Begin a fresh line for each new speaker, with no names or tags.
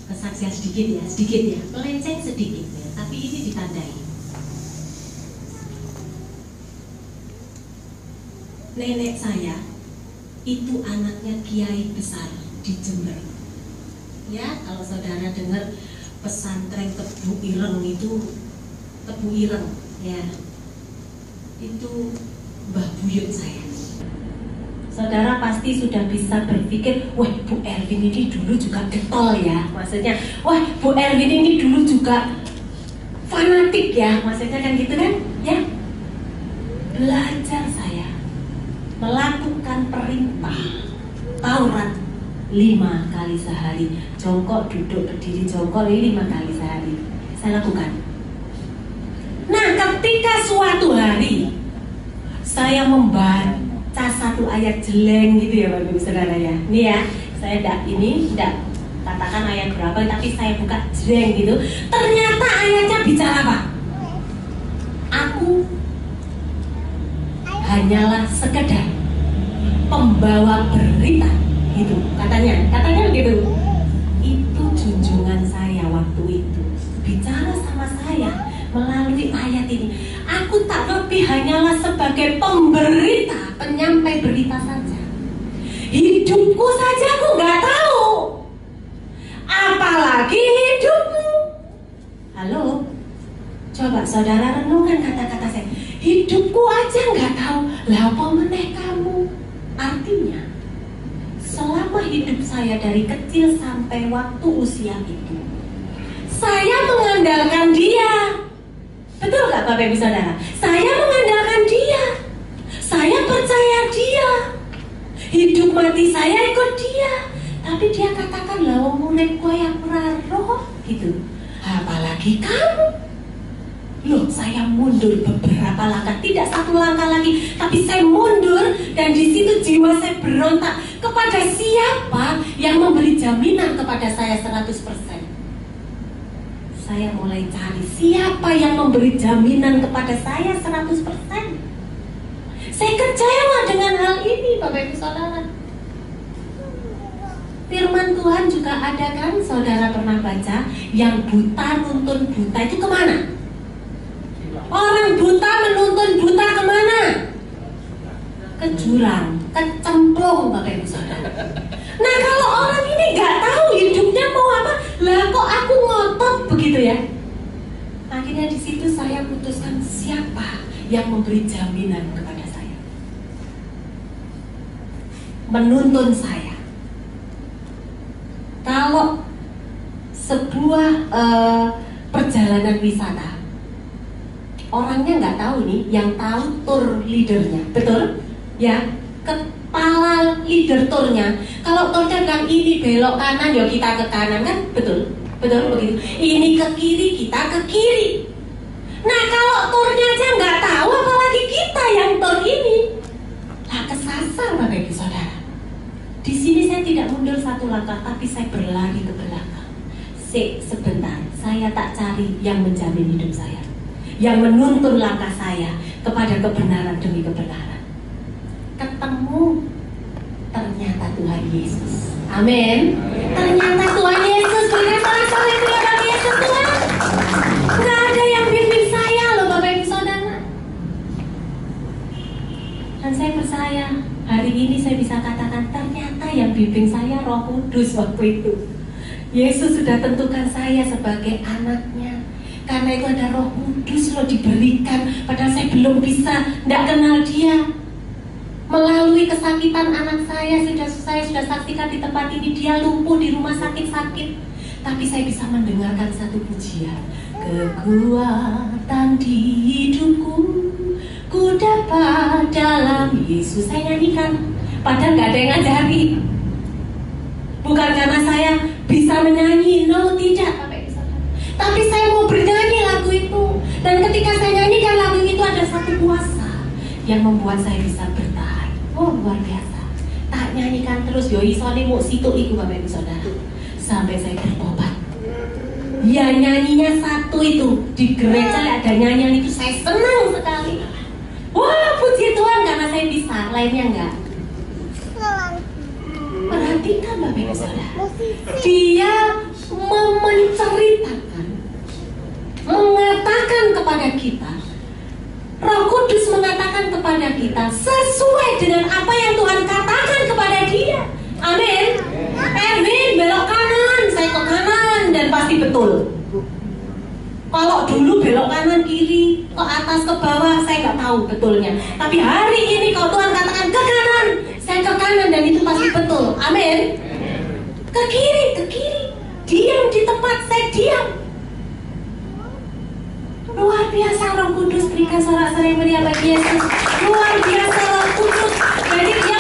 kesaksian sedikit ya, melenceng sedikit ya, tapi ini ditandai. Nenek saya itu anaknya kiai besar di Jember. Ya, kalau saudara dengar pesantren Tebu Ireng itu, Tebu Ireng ya, itu Mbah Buyut saya. Saudara pasti sudah bisa berpikir, wah Bu Erwin ini dulu juga getol ya, maksudnya, wah Bu Erwin ini dulu juga fanatik ya, maksudnya kan gitu kan, ya. Belajar saya melakukan perintah Taurat 5 kali sehari, jongkok, duduk, berdiri, jongkok, ini 5 kali sehari saya lakukan. Nah, ketika suatu hari saya membaca satu ayat jeleng gitu ya Bapak Ibu Saudara ya. Ini ya, saya tidak katakan ayat berapa, tapi saya buka jeleng gitu. Ternyata ayatnya bicara apa? Aku hanyalah sekedar pembawa berita gitu, katanya begitu. Itu junjungan saya waktu itu bicara sama saya melalui ayat ini. Aku tak lebih hanyalah sebagai pemberita, penyampai berita saja. Hidupku saja aku nggak tahu, apalagi hidupmu. Halo, coba saudara renungkan kata-kata saya. Hidupku aja nggak tahu, lah apa meneh kamu? Artinya, selama hidup saya dari kecil sampai waktu usia itu, saya mengandalkan dia. Betul gak Bapak Ibu Saudara? Saya mengandalkan dia, saya percaya dia, hidup mati saya ikut dia. Tapi dia katakan, lah muridku yang roh gitu. Apalagi kamu. Loh, saya mundur beberapa langkah, tidak satu langkah lagi, tapi saya mundur, dan di situ jiwa saya berontak kepada siapa yang memberi jaminan kepada saya 100%. Saya mulai cari siapa yang memberi jaminan kepada saya 100%. Saya kecewa dengan hal ini Bapak Ibu Saudara. Firman Tuhan juga ada kan, saudara pernah baca, yang buta nuntun buta itu kemana? Orang buta menuntun buta kemana? Ke jurang, kecemplung Bapak Ibu Saudara. Nah kalau orang ini nggak tahu hidupnya mau apa, lah kok aku ngotot begitu ya. Akhirnya di situ saya putuskan siapa yang memberi jaminan kepada saya, menuntun saya. Kalau sebuah perjalanan wisata, orangnya nggak tahu nih, yang tahu tour leadernya, betul? Ya, kepala leader turnya. Kalau turnya bilang ini belok kanan, ya kita ke kanan kan, betul? Betul begitu. Ini ke kiri, kita ke kiri. Nah kalau turnya aja nggak tahu, apalagi kita yang tur ini, lah kesasar Bapak Ibu Saudara. Di sini saya tidak mundur satu langkah, tapi saya berlari ke belakang. Sebentar, saya tak cari yang menjamin hidup saya, yang menuntun langkah saya kepada kebenaran demi kebenaran. Ketemu ternyata Tuhan Yesus. Amin. Ternyata Tuhan Yesus. Bagaimana cara Tuhan Yesus Tuhan? Nggak ada yang bimbing saya loh Bapak Ibu Saudara. Dan saya percaya hari ini saya bisa katakan ternyata yang bimbing saya Roh Kudus waktu itu. Yesus sudah tentukan saya sebagai anaknya. Karena itu ada Roh Kudus loh diberikan. Padahal saya belum bisa, tidak kenal dia. Melalui kesakitan anak saya sudah saksikan di tempat ini, dia lumpuh di rumah sakit-sakit. Tapi saya bisa mendengarkan satu pujian. Kekuatan di hidupku, ku dapat dalam Yesus. Saya nyanyikan, padahal gak ada yang ngajari. Bukan karena saya bisa menyanyi, no, tidak Bapak Ibu Saudara. Tapi saya mau bernyanyi lagu itu. Dan ketika saya nyanyikan lagu itu, ada satu kuasa yang membuat saya bisa bertahan. Oh luar biasa. Tak nyanyikan terus, yo isone mau situ iku Bapak Ibu Saudara, sampai saya bertobat. Ya nyanyinya satu itu di gereja ada nyanyian itu, saya senang sekali. Wah puji Tuhan karena saya bisa, lainnya enggak. Perhatikan Bapak Ibu Saudara, dia kepada kita, Roh Kudus mengatakan kepada kita sesuai dengan apa yang Tuhan katakan kepada dia. Amin. Erwin belok kanan, saya ke kanan dan pasti betul. Kalau dulu belok kanan kiri, ke atas ke bawah, saya nggak tahu betulnya. Tapi hari ini kalau Tuhan katakan ke kanan, saya ke kanan dan itu pasti betul. Amin. Ke kiri, diam di tempat, saya diam. Luar biasa Roh Kudus, berikan sorak-sorai yang meriah bagi Yesus. Luar biasa Roh Kudus. Jadi dia